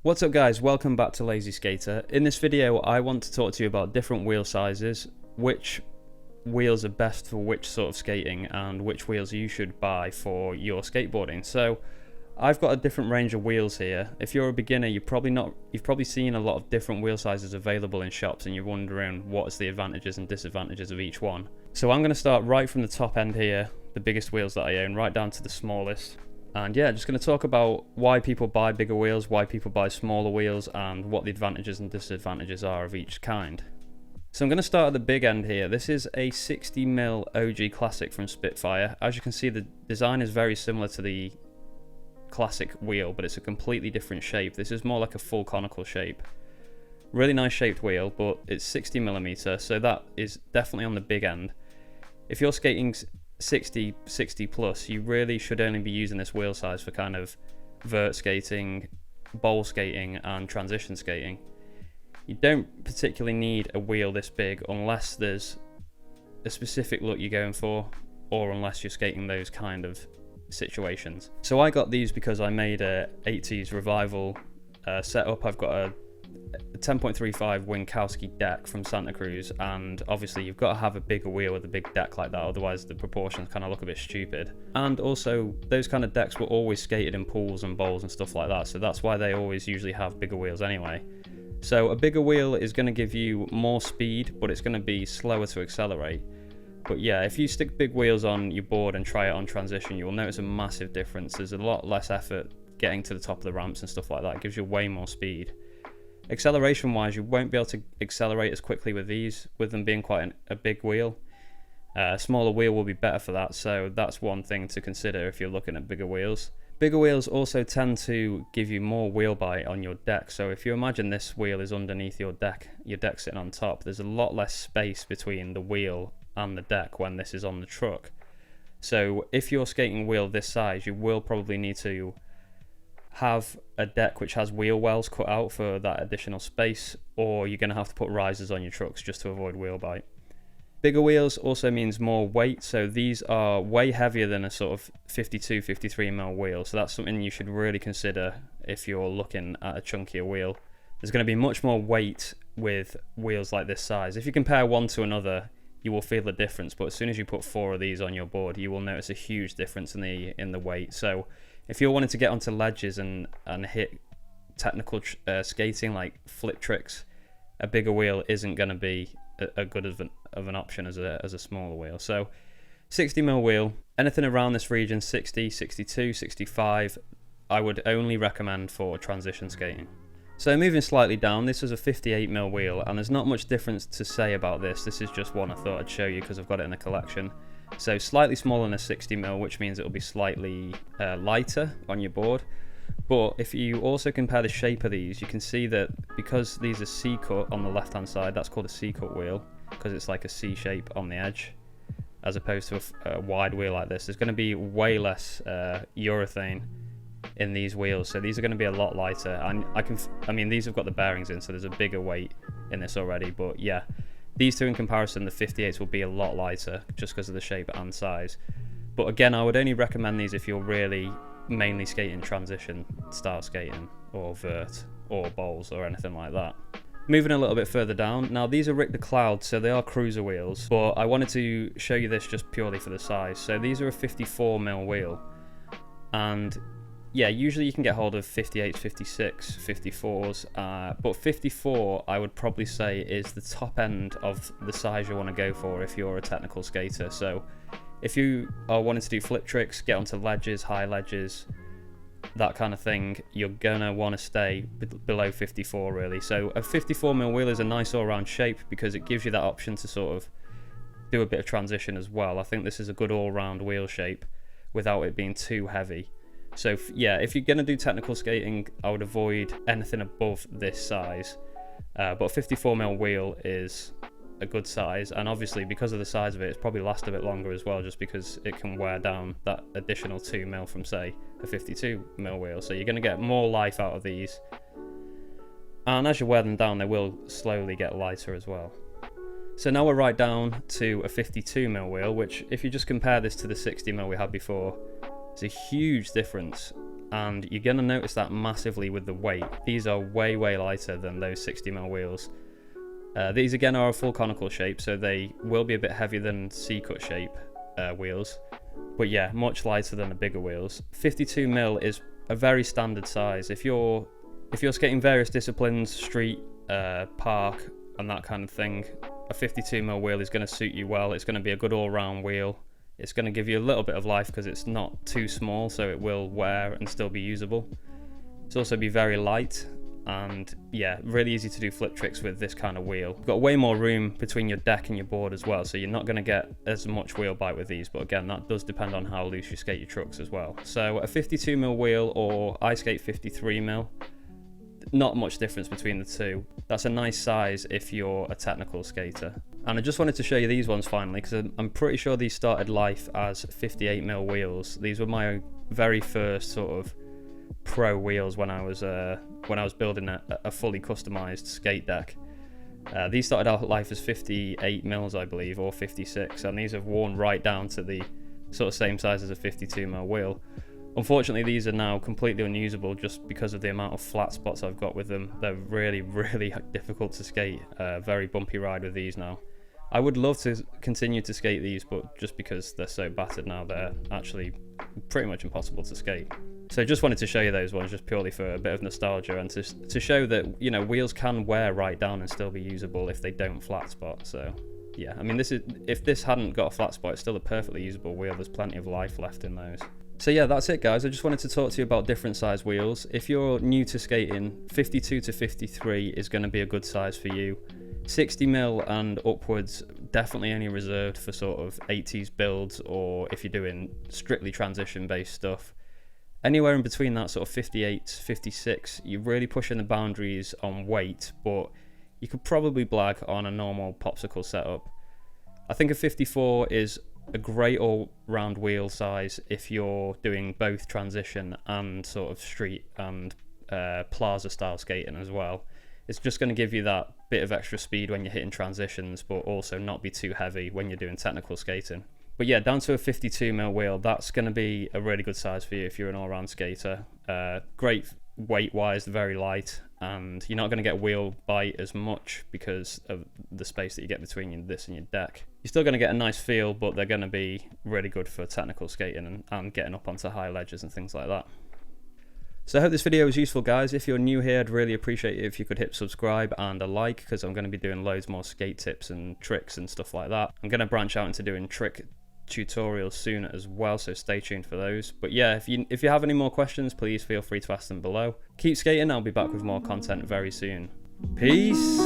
What's up guys, welcome back to Lazy Skater. In this video I want to talk to you about different wheel sizes, which wheels are best for which sort of skating, and which wheels you should buy for your skateboarding. So I've got a different range of wheels here. If you're a beginner, you've probably seen a lot of different wheel sizes available in shops and you're wondering what's the advantages and disadvantages of each one. So I'm going to start right from the top end here, the biggest wheels that I own, right down to the smallest. And yeah, just going to talk about why people buy bigger wheels, why people buy smaller wheels, and what the advantages and disadvantages are of each kind. So I'm going to start at the big end here. This is a 60mm OG Classic from Spitfire. As you can see, the design is very similar to the Classic wheel, but it's a completely different shape. This is more like a full conical shape. Really nice shaped wheel, but it's 60mm, so that is definitely on the big end. If you're skating 60 plus, you really should only be using this wheel size for kind of vert skating, bowl skating and transition skating. You don't particularly need a wheel this big unless there's a specific look you're going for, or unless you're skating those kind of situations. So I got these because I made a 80s revival setup. I've got a 10.35 Winkowski deck from Santa Cruz, and obviously you've got to have a bigger wheel with a big deck like that, otherwise the proportions kind of look a bit stupid. And also those kind of decks were always skated in pools and bowls and stuff like that, so that's why they always usually have bigger wheels anyway. So a bigger wheel is going to give you more speed, but it's going to be slower to accelerate. But yeah, if you stick big wheels on your board and try it on transition, you will notice a massive difference. There's a lot less effort getting to the top of the ramps and stuff like that. It gives you way more speed. Acceleration wise, you won't be able to accelerate as quickly with these, with them being quite a big wheel. A smaller wheel will be better for that, so that's one thing to consider if you're looking at bigger wheels. Bigger wheels also tend to give you more wheel bite on your deck, so if you imagine this wheel is underneath your deck sitting on top, there's a lot less space between the wheel and the deck when this is on the truck. So if you're skating a wheel this size, you will probably need to have a deck which has wheel wells cut out for that additional space, or you're going to have to put risers on your trucks just to avoid wheel bite. Bigger wheels also means more weight, so these are way heavier than a sort of 53mm wheel, so that's something you should really consider if you're looking at a chunkier wheel. There's going to be much more weight with wheels like this size. If you compare one to another, you will feel the difference, but as soon as you put 4 of these on your board, you will notice a huge difference in the weight. So if you're wanting to get onto ledges and hit technical skating like flip tricks, a bigger wheel isn't going to be a good of an option as a smaller wheel. So 60mm wheel, anything around this region, 60, 62, 65, I would only recommend for transition skating. So moving slightly down, this is a 58mm wheel, and there's not much difference to say about this. This is just one I thought I'd show you because I've got it in the collection. So slightly smaller than a 60mm, which means it will be slightly lighter on your board. But if you also compare the shape of these, you can see that because these are C-cut on the left hand side, that's called a C-cut wheel because it's like a C shape on the edge, as opposed to a wide wheel like this. There's going to be way less urethane in these wheels, so these are going to be a lot lighter. And I mean these have got the bearings in, so there's a bigger weight in this already. But yeah, these two in comparison, the 58s will be a lot lighter just because of the shape and size. But again, I would only recommend these if you're really mainly skating transition style skating, or vert, or bowls, or anything like that. Moving a little bit further down, now these are Rick the Cloud, so they are cruiser wheels, but I wanted to show you this just purely for the size. So these are a 54mm wheel, and yeah, usually you can get hold of 58s, 56, 54s, but 54 I would probably say is the top end of the size you want to go for if you're a technical skater. So if you are wanting to do flip tricks, get onto ledges, high ledges, that kind of thing, you're gonna want to stay below 54 really. So a 54mm wheel is a nice all-round shape because it gives you that option to sort of do a bit of transition as well. I think this is a good all-round wheel shape without it being too heavy. So yeah, if you're gonna do technical skating, I would avoid anything above this size. But a 54mm wheel is a good size, and obviously because of the size of it, it's probably last a bit longer as well, just because it can wear down that additional 2mm from say a 52mm wheel. So you're going to get more life out of these, and as you wear them down, they will slowly get lighter as well. So now we're right down to a 52mm wheel, which if you just compare this to the 60mm we had before, it's a huge difference. and you're going to notice that massively with the weight. These are way lighter than those 60mm wheels. These again are a full conical shape, so they will be a bit heavier than C-cut shape wheels, but yeah, much lighter than the bigger wheels. 52mm is a very standard size. If you're skating various disciplines, street, park and that kind of thing, a 52mm wheel is going to suit you well. It's going to be a good all-round wheel. It's going to give you a little bit of life because it's not too small, so it will wear and still be usable. It's also be very light, and yeah, really easy to do flip tricks with this kind of wheel. You've got way more room between your deck and your board as well, so you're not going to get as much wheel bite with these, but again, that does depend on how loose you skate your trucks as well. So a 52mm wheel, or I skate 53mm, not much difference between the two. That's a nice size if you're a technical skater. And I just wanted to show you these ones finally, because I'm pretty sure these started life as 58mm wheels. These were my very first sort of pro wheels when I was building a fully customized skate deck. These started out life as 58mm, I believe, or 56, and these have worn right down to the sort of same size as a 52mm wheel. Unfortunately, these are now completely unusable just because of the amount of flat spots I've got with them. They're really difficult to skate. Very bumpy ride with these now. I would love to continue to skate these, but just because they're so battered now, they're actually pretty much impossible to skate. So just wanted to show you those ones just purely for a bit of nostalgia, and to show that, you know, wheels can wear right down and still be usable if they don't flat spot. So yeah, I mean, if this hadn't got a flat spot, it's still a perfectly usable wheel. There's plenty of life left in those. So yeah, that's it guys. I just wanted to talk to you about different size wheels. If you're new to skating, 52 to 53 is going to be a good size for you. 60mm and upwards definitely only reserved for sort of 80s builds, or if you're doing strictly transition based stuff. Anywhere in between that sort of 58, 56, you're really pushing the boundaries on weight, but you could probably blag on a normal popsicle setup. I think a 54 is a great all-round wheel size if you're doing both transition and sort of street and plaza style skating as well. It's just going to give you that bit of extra speed when you're hitting transitions, but also not be too heavy when you're doing technical skating. But yeah, down to a 52mm wheel, that's going to be a really good size for you if you're an all-round skater. Great weight-wise, very light, and you're not going to get wheel bite as much because of the space that you get between this and your deck. You're still going to get a nice feel, but they're going to be really good for technical skating and getting up onto high ledges and things like that. So I hope this video was useful guys. If you're new here, I'd really appreciate it if you could hit subscribe and a like, because I'm going to be doing loads more skate tips and tricks and stuff like that. I'm going to branch out into doing trick tutorials soon as well, so stay tuned for those. But yeah, if you have any more questions, please feel free to ask them below. Keep skating, I'll be back with more content very soon. Peace!